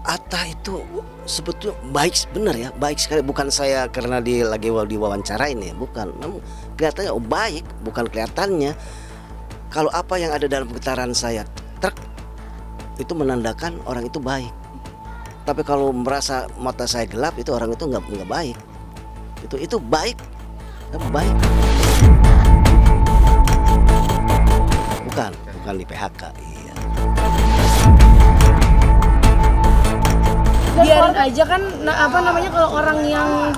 Atta itu sebetulnya baik, benar ya, baik sekali. Bukan saya karena lagi diwawancara ini, bukan. Namun kelihatannya baik, bukan kelihatannya. Kalau apa yang ada dalam getaran saya truk itu menandakan orang itu baik. Tapi kalau merasa mata saya gelap itu orang itu nggak baik. Itu baik, baik. Bukan di PHK. Iya. Biarin aja kan, kalau orang yang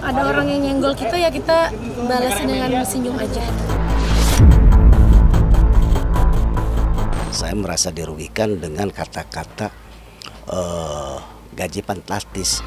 ada orang yang nyenggol kita ya kita balasin dengan senyum aja. Saya merasa dirugikan dengan kata-kata gaji fantastis.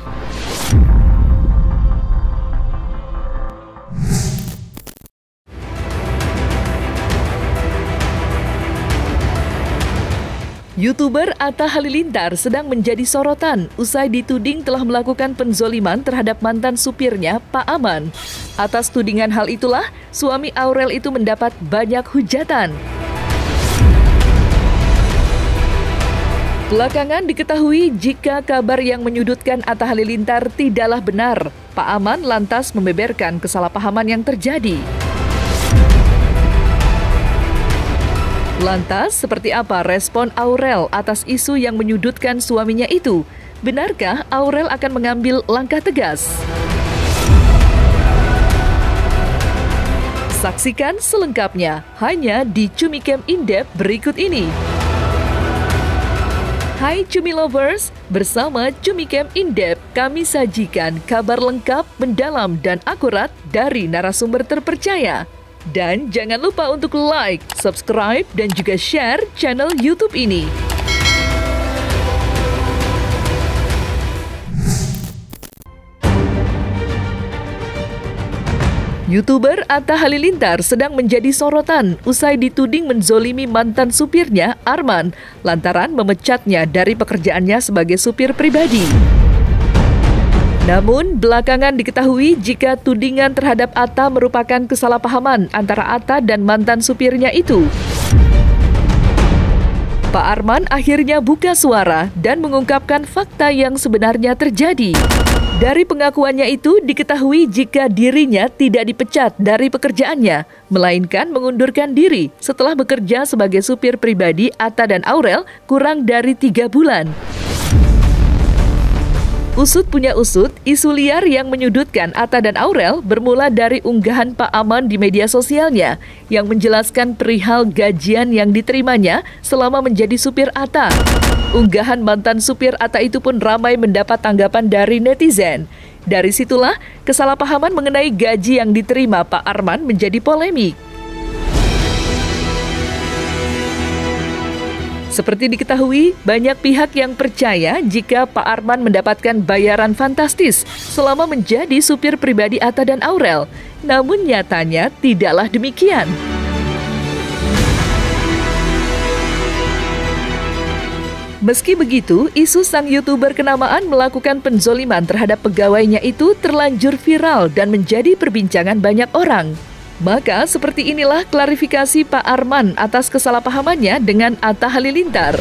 YouTuber Atta Halilintar sedang menjadi sorotan usai dituding telah melakukan penzoliman terhadap mantan supirnya, Pak Aman. Atas tudingan hal itulah, suami Aurel itu mendapat banyak hujatan. Belakangan diketahui jika kabar yang menyudutkan Atta Halilintar tidaklah benar. Pak Aman lantas membeberkan kesalahpahaman yang terjadi. Lantas, seperti apa respon Aurel atas isu yang menyudutkan suaminya itu? Benarkah Aurel akan mengambil langkah tegas? Saksikan selengkapnya hanya di Cumicam In-Depth berikut ini. Hai Cumi Lovers, bersama Cumicam In-Depth kami sajikan kabar lengkap, mendalam, dan akurat dari narasumber terpercaya. Dan jangan lupa untuk like, subscribe, dan juga share channel YouTube ini. YouTuber Atta Halilintar sedang menjadi sorotan usai dituding menzolimi mantan supirnya, Arman, lantaran memecatnya dari pekerjaannya sebagai supir pribadi. Namun, belakangan diketahui jika tudingan terhadap Atta merupakan kesalahpahaman antara Atta dan mantan supirnya itu. Pak Arman akhirnya buka suara dan mengungkapkan fakta yang sebenarnya terjadi. Dari pengakuannya itu diketahui jika dirinya tidak dipecat dari pekerjaannya, melainkan mengundurkan diri setelah bekerja sebagai supir pribadi Atta dan Aurel kurang dari 3 bulan. Usut punya usut, isu liar yang menyudutkan Atta dan Aurel bermula dari unggahan Pak Aman di media sosialnya yang menjelaskan perihal gajian yang diterimanya selama menjadi supir Atta. Unggahan mantan supir Atta itu pun ramai mendapat tanggapan dari netizen. Dari situlah, kesalahpahaman mengenai gaji yang diterima Pak Arman menjadi polemik. Seperti diketahui, banyak pihak yang percaya jika Pak Arman mendapatkan bayaran fantastis selama menjadi supir pribadi Atta dan Aurel. Namun nyatanya tidaklah demikian. Meski begitu, isu sang YouTuber kenamaan melakukan penzoliman terhadap pegawainya itu terlanjur viral dan menjadi perbincangan banyak orang. Maka seperti inilah klarifikasi Pak Arman atas kesalahpahamannya dengan Atta Halilintar.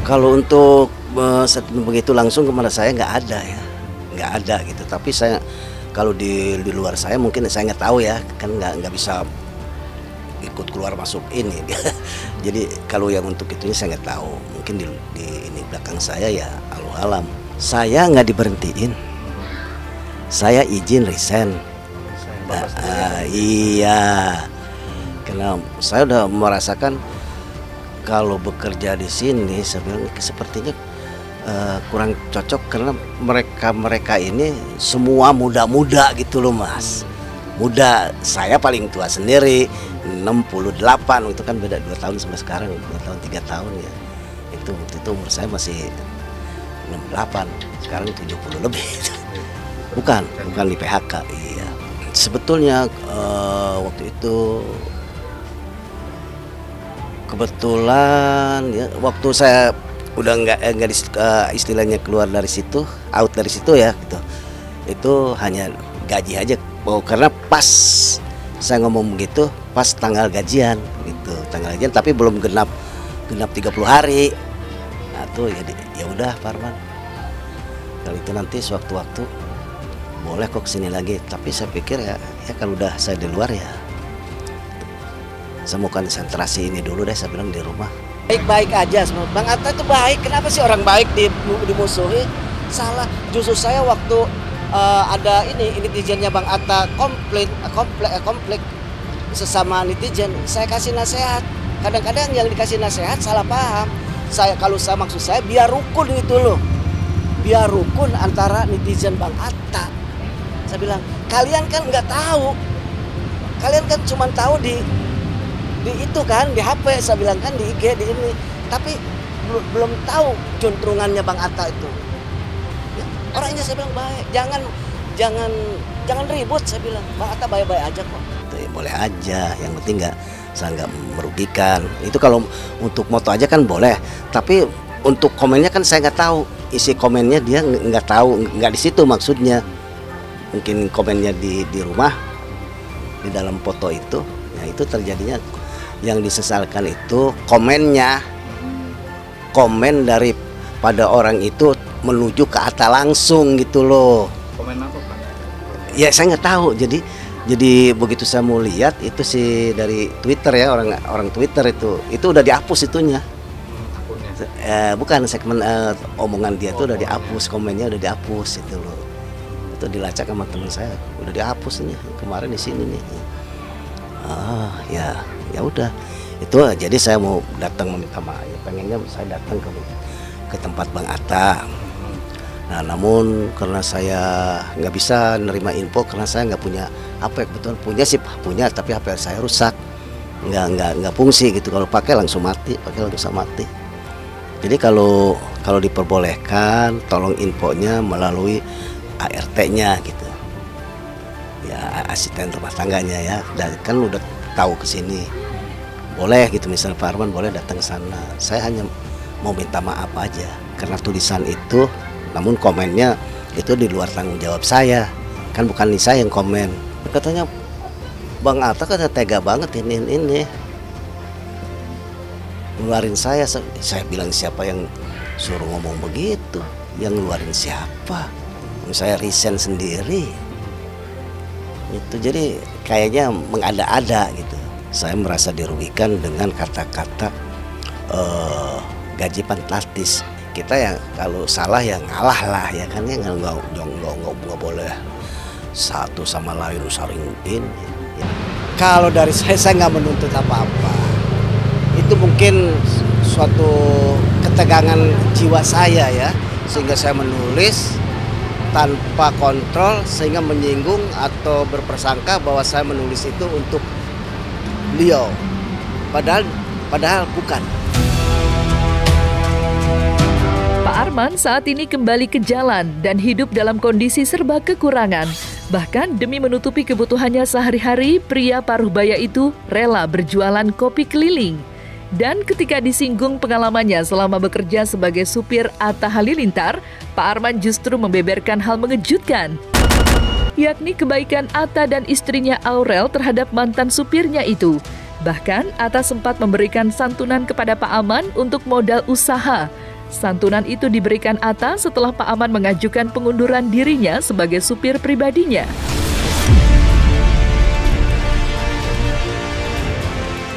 Kalau untuk statement begitu langsung kepada saya nggak ada ya, nggak ada gitu. Tapi saya kalau di luar saya mungkin saya nggak tahu ya, kan nggak bisa ikut keluar masuk ini. Jadi kalau yang untuk itu saya nggak tahu. Mungkin di ini belakang saya ya Allahu alam. Saya nggak diberhentiin. Saya izin resign. Iya. Karena saya udah merasakan kalau bekerja di sini sebenarnya sepertinya kurang cocok karena mereka ini semua muda-muda gitu loh Mas. Muda, saya paling tua sendiri 68, itu kan beda 2 tahun sampai sekarang, 2 tahun 3 tahun ya. Itu waktu itu umur saya masih 68, sekarang 70 lebih. Bukan di PHK. Iya. Sebetulnya waktu itu kebetulan ya, waktu saya udah nggak istilahnya keluar dari situ, out dari situ ya gitu. Itu hanya gaji aja. Oh, karena pas saya ngomong begitu pas tanggal gajian gitu, tanggal gajian tapi belum genap 30 hari. Nah tuh ya udah Pak Arman, kalau itu nanti sewaktu-waktu boleh kok kesini lagi, tapi saya pikir ya kalau udah saya di luar ya saya mau konsentrasi ini dulu deh, saya bilang di rumah. Baik-baik aja, Bang Atta itu baik. Kenapa sih orang baik dimusuhi? Salah. Justru saya waktu ada ini netizennya Bang Atta konflik sesama netizen, saya kasih nasihat. Kadang-kadang yang dikasih nasihat salah paham. Maksud saya biar rukun gitu loh, biar rukun antara netizen Bang Atta. Saya bilang kalian kan nggak tahu, kalian kan cuma tahu di itu kan di HP, saya bilang kan di IG di ini, tapi belum tahu juntrungannya Bang Atta itu. Ya, orangnya saya bilang baik, jangan ribut, saya bilang Bang Atta baik-baik aja kok. Ya, boleh aja, yang penting saya nggak merugikan. Itu kalau untuk moto aja kan boleh, tapi untuk komennya kan saya nggak tahu isi komennya, dia nggak tahu, nggak di situ maksudnya. Mungkin komennya di rumah, di dalam foto itu, ya itu terjadinya. Yang disesalkan itu komennya, komen daripada orang itu menuju ke Atta langsung gitu loh. Komen apa Pak? Ya saya nggak tahu. Jadi begitu saya mau lihat itu sih dari Twitter ya, orang Twitter itu udah dihapus itunya. Bukan segmen omongan dia itu udah dihapus, komennya udah dihapus itu loh. Itu dilacak sama teman saya, udah dihapus nih kemarin di sini nih. Ya udah itu, jadi saya mau datang meminta maaf. Pengennya saya datang ke tempat Bang Atta. Nah namun karena saya nggak bisa nerima info, karena saya nggak punya HP. Betul punya tapi HP saya rusak, nggak fungsi gitu. Kalau pakai langsung mati, Jadi kalau diperbolehkan, tolong infonya melalui ART-nya gitu. Ya asisten rumah tangganya ya, dan kan udah tahu ke sini. Boleh gitu, misalnya Pak Arman boleh datang ke sana. Saya hanya mau minta maaf aja karena tulisan itu, namun komennya itu di luar tanggung jawab saya. Kan bukan saya yang komen. Katanya Bang Atta kata tega banget ini. Ngeluarin saya bilang siapa yang suruh ngomong begitu? Yang ngeluarin siapa? Saya resign sendiri. Itu jadi kayaknya mengada-ada gitu. Saya merasa dirugikan dengan kata-kata gaji fantastis. Kita ya kalau salah ya ngalah lah ya kan, ya nggak boleh satu sama lain saling ini. Kalau dari saya nggak menuntut apa-apa. Itu mungkin suatu ketegangan jiwa saya ya, sehingga saya menulis tanpa kontrol sehingga menyinggung atau berprasangka bahwa saya menulis itu untuk beliau, padahal bukan. Pak Arman saat ini kembali ke jalan dan hidup dalam kondisi serba kekurangan. Bahkan demi menutupi kebutuhannya sehari-hari, pria paruh baya itu rela berjualan kopi keliling. Dan ketika disinggung pengalamannya selama bekerja sebagai supir Atta Halilintar, Pak Arman justru membeberkan hal mengejutkan, yakni kebaikan Atta dan istrinya Aurel terhadap mantan supirnya itu. Bahkan Atta sempat memberikan santunan kepada Pak Aman untuk modal usaha. Santunan itu diberikan Atta setelah Pak Aman mengajukan pengunduran dirinya sebagai supir pribadinya.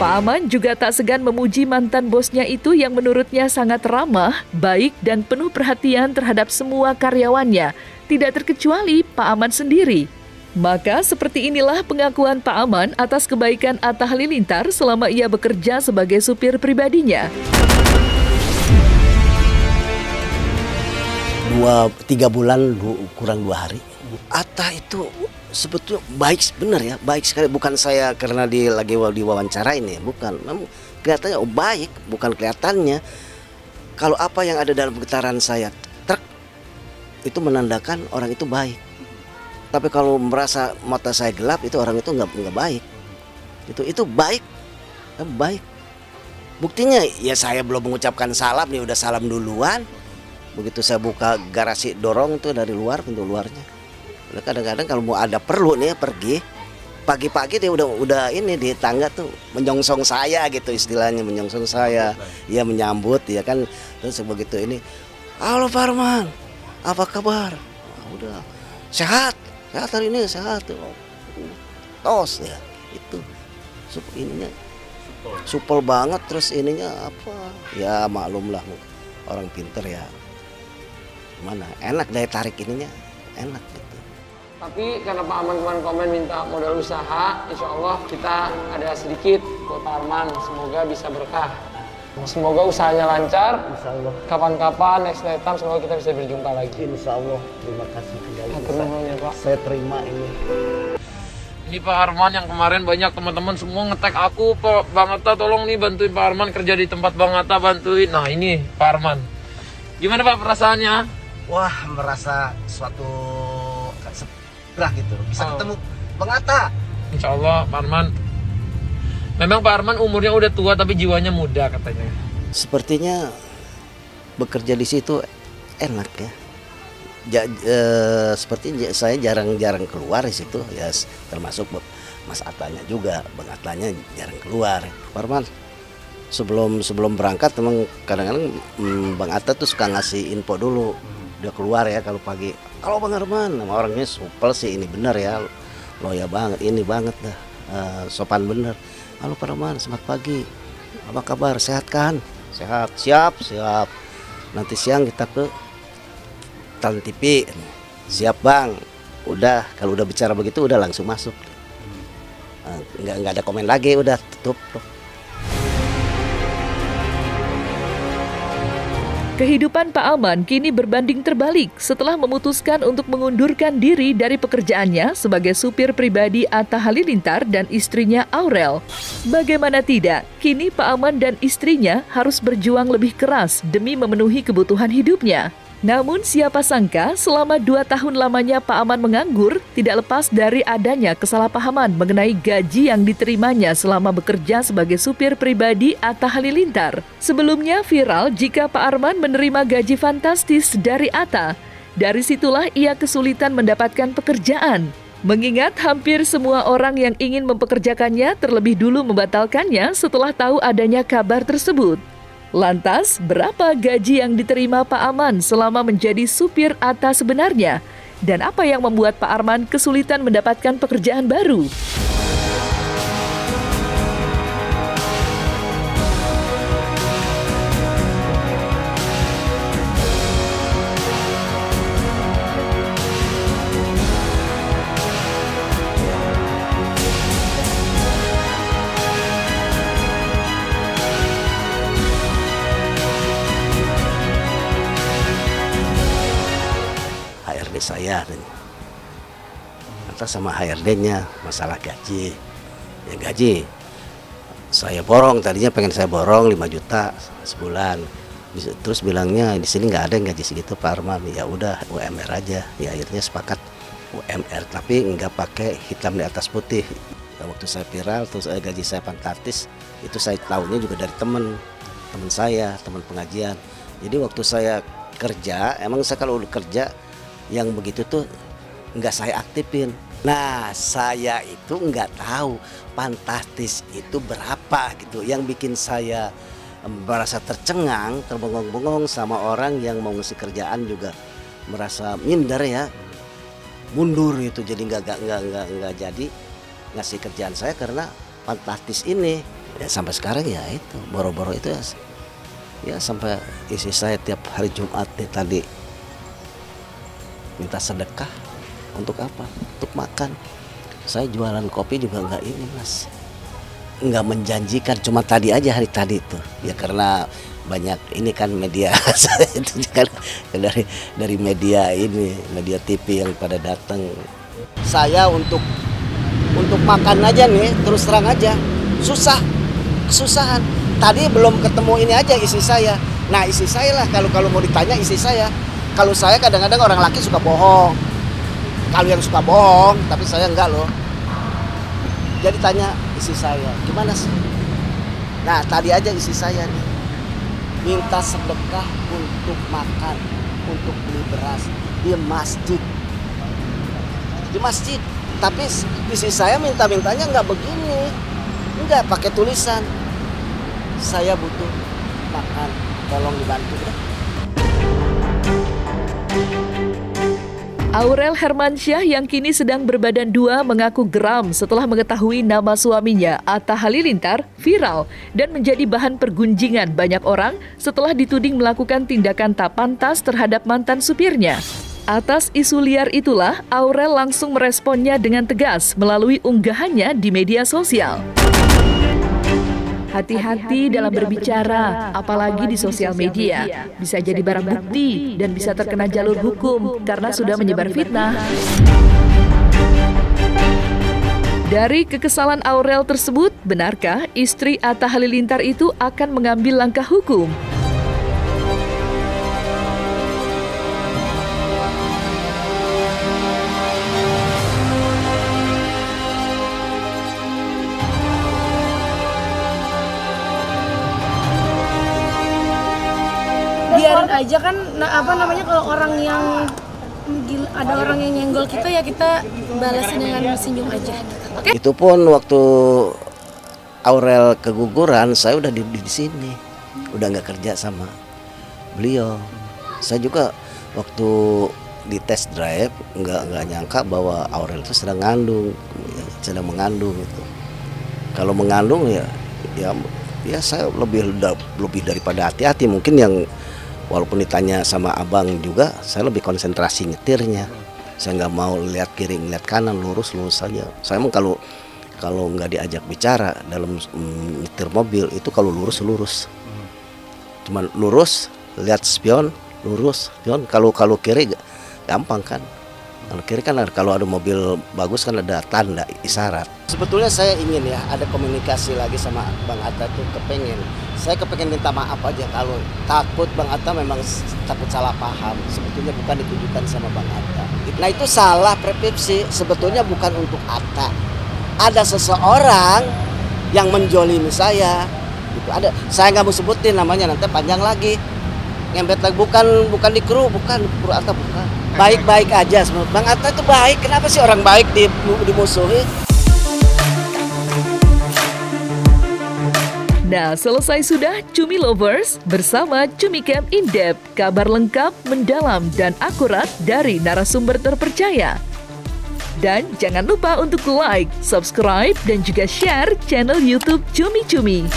Pak Aman juga tak segan memuji mantan bosnya itu yang menurutnya sangat ramah, baik, dan penuh perhatian terhadap semua karyawannya, tidak terkecuali Pak Aman sendiri. Maka seperti inilah pengakuan Pak Aman atas kebaikan Atta Halilintar selama ia bekerja sebagai supir pribadinya. 3 bulan kurang 2 hari. Atta itu sebetulnya baik, benar ya, baik sekali. Bukan saya karena lagi diwawancara ini, bukan. Namun kelihatannya baik, bukan kelihatannya. Kalau apa yang ada dalam getaran saya truk itu menandakan orang itu baik. Tapi kalau merasa mata saya gelap, itu orang itu nggak baik. Itu baik, baik. Buktinya ya saya belum mengucapkan salam nih udah salam duluan. Begitu saya buka garasi dorong tuh dari luar, pintu luarnya. Kadang-kadang kalau mau ada perlu nih pergi, pagi-pagi dia udah ini di tangga tuh menyongsong saya gitu istilahnya, menyongsong saya. Ya menyambut ya kan. Terus begitu ini, halo Pak Arman, apa kabar? Udah sehat hari ini sehat. Tos ya itu ininya supel banget, terus ininya apa ya maklum lah orang pinter ya, mana enak daya tarik ininya enak gitu. Tapi karena Pak Arman kemarin komen minta modal usaha, insya Allah kita ada sedikit buat Pak Arman, semoga bisa berkah. Semoga usahanya lancar. Insya Allah. Kapan-kapan next time semoga kita bisa berjumpa lagi. Insya Allah. Terima kasih kembali. Pak. Saya terima ini. Ini Pak Arman yang kemarin banyak teman-teman semua nge-tag aku, Pak Bang Atta tolong nih bantuin Pak Arman kerja di tempat Bang Atta, bantuin. Nah ini Pak Arman. Gimana Pak perasaannya? Wah, merasa suatu sebelah gitu. Bisa ketemu Bang Atta. Insya Allah Pak Arman. Memang Pak Arman umurnya udah tua tapi jiwanya muda katanya. Sepertinya bekerja di situ enak ya. Seperti saya jarang-jarang keluar di situ ya, termasuk Mas Atanya juga, Bang Atanya jarang keluar. Pak Arman sebelum berangkat memang kadang-kadang Bang Atta tuh suka ngasih info dulu. Dia keluar ya kalau pagi. Kalau Bang Arman, nama orangnya supel sih, ini bener ya, loya banget, ini banget dah, sopan bener. Halo Pak Arman, selamat pagi. Apa kabar? Sehat kan? Sehat. Siap. Nanti siang kita ke Trans TV. Siap Bang. Udah, kalau udah bicara begitu udah langsung masuk. Nggak ada komen lagi, udah tutup. Kehidupan Pak Aman kini berbanding terbalik setelah memutuskan untuk mengundurkan diri dari pekerjaannya sebagai supir pribadi Atta Halilintar dan istrinya Aurel. Bagaimana tidak, kini Pak Aman dan istrinya harus berjuang lebih keras demi memenuhi kebutuhan hidupnya. Namun siapa sangka selama 2 tahun lamanya Pak Aman menganggur tidak lepas dari adanya kesalahpahaman mengenai gaji yang diterimanya selama bekerja sebagai supir pribadi Atta Halilintar. Sebelumnya viral jika Pak Arman menerima gaji fantastis dari Atta. Dari situlah ia kesulitan mendapatkan pekerjaan. Mengingat hampir semua orang yang ingin mempekerjakannya terlebih dulu membatalkannya setelah tahu adanya kabar tersebut. Lantas, berapa gaji yang diterima Pak Aman selama menjadi supir Atta sebenarnya? Dan apa yang membuat Pak Arman kesulitan mendapatkan pekerjaan baru? Saya atas sama HRD-nya masalah gaji. Ya gaji saya borong, tadinya pengen saya borong 5 juta sebulan. Terus bilangnya di sini nggak ada yang gaji segitu Pak Arman. Ya udah UMR aja. Ya akhirnya sepakat UMR tapi nggak pakai hitam di atas putih. Ya, waktu saya viral terus gaji saya fantastis, itu saya tahunya juga dari teman saya, teman pengajian. Jadi waktu saya kerja, emang saya kalau udah kerja yang begitu tuh nggak saya aktifin. Nah saya itu nggak tahu fantastis itu berapa gitu. Yang bikin saya merasa tercengang, terbengong-bengong sama orang yang mau ngasih kerjaan juga merasa minder ya, mundur itu. Jadi nggak jadi ngasih kerjaan saya karena fantastis ini. Ya sampai sekarang ya itu boro-boro itu ya sampai isi saya tiap hari Jumat nih tadi minta sedekah. Untuk apa? Untuk makan. Saya jualan kopi juga nggak ini Mas, nggak menjanjikan, cuma tadi aja hari tadi itu ya karena banyak ini kan media itu kan dari media ini, media TV yang pada datang. Saya untuk makan aja nih terus terang aja kesusahan. Tadi belum ketemu ini aja isi saya. Nah isi saya lah kalau mau ditanya isi saya. Kalau saya kadang-kadang orang laki suka bohong. Kalau yang suka bohong, tapi saya enggak loh. Jadi tanya isi saya, gimana sih? Nah tadi aja isi saya nih, minta sedekah untuk makan, untuk beli beras di masjid. Di masjid, tapi isi saya minta-mintanya nggak begini, nggak pakai tulisan. Saya butuh makan, tolong dibantu ya. Aurel Hermansyah yang kini sedang berbadan dua mengaku geram setelah mengetahui nama suaminya, Atta Halilintar, viral dan menjadi bahan pergunjingan banyak orang setelah dituding melakukan tindakan tak pantas terhadap mantan supirnya. Atas isu liar itulah, Aurel langsung meresponnya dengan tegas melalui unggahannya di media sosial. Hati-hati dalam berbicara, apalagi di sosial media. Bisa jadi barang bukti dan bisa terkena jalur hukum karena sudah menyebar fitnah. Dari kekesalan Aurel tersebut, benarkah istri Atta Halilintar itu akan mengambil langkah hukum? Biarin aja kan, kalau orang yang ada orang yang nyenggol kita ya kita balasin dengan senyum aja. Oke? Itu pun waktu Aurel keguguran, saya udah di sini, udah nggak kerja sama beliau. Saya juga waktu di test drive nggak nyangka bahwa Aurel itu sedang mengandung gitu. Kalau mengandung ya saya lebih daripada hati-hati. Mungkin yang walaupun ditanya sama abang juga, saya lebih konsentrasi nyetirnya. Saya nggak mau lihat kiri, lihat kanan, lurus saja. Saya emang kalau nggak diajak bicara dalam nyetir mobil itu kalau lurus. Cuman lurus, lihat spion, lurus, spion. Kalau kiri gampang kan. Kalau kiri kan kalau ada mobil bagus kan ada tanda isyarat. Sebetulnya saya ingin ya ada komunikasi lagi sama Bang Atta tuh, saya kepengen minta maaf aja kalau takut Bang Atta memang takut salah paham. Sebetulnya bukan ditujukan sama Bang Atta. Nah itu salah persepsi, sebetulnya bukan untuk Atta. Ada seseorang yang menjolimi saya. Gitu. Saya nggak mau sebutin namanya, nanti panjang lagi. Ngempet lagi, bukan di kru Atta bukan. Baik-baik aja, Bang Atta itu baik. Kenapa sih orang baik dimusuhi? Nah, selesai sudah Cumi Lovers bersama Cumi Camp In-Depth, kabar lengkap, mendalam, dan akurat dari narasumber terpercaya. Dan jangan lupa untuk like, subscribe, dan juga share channel YouTube Cumi Cumi.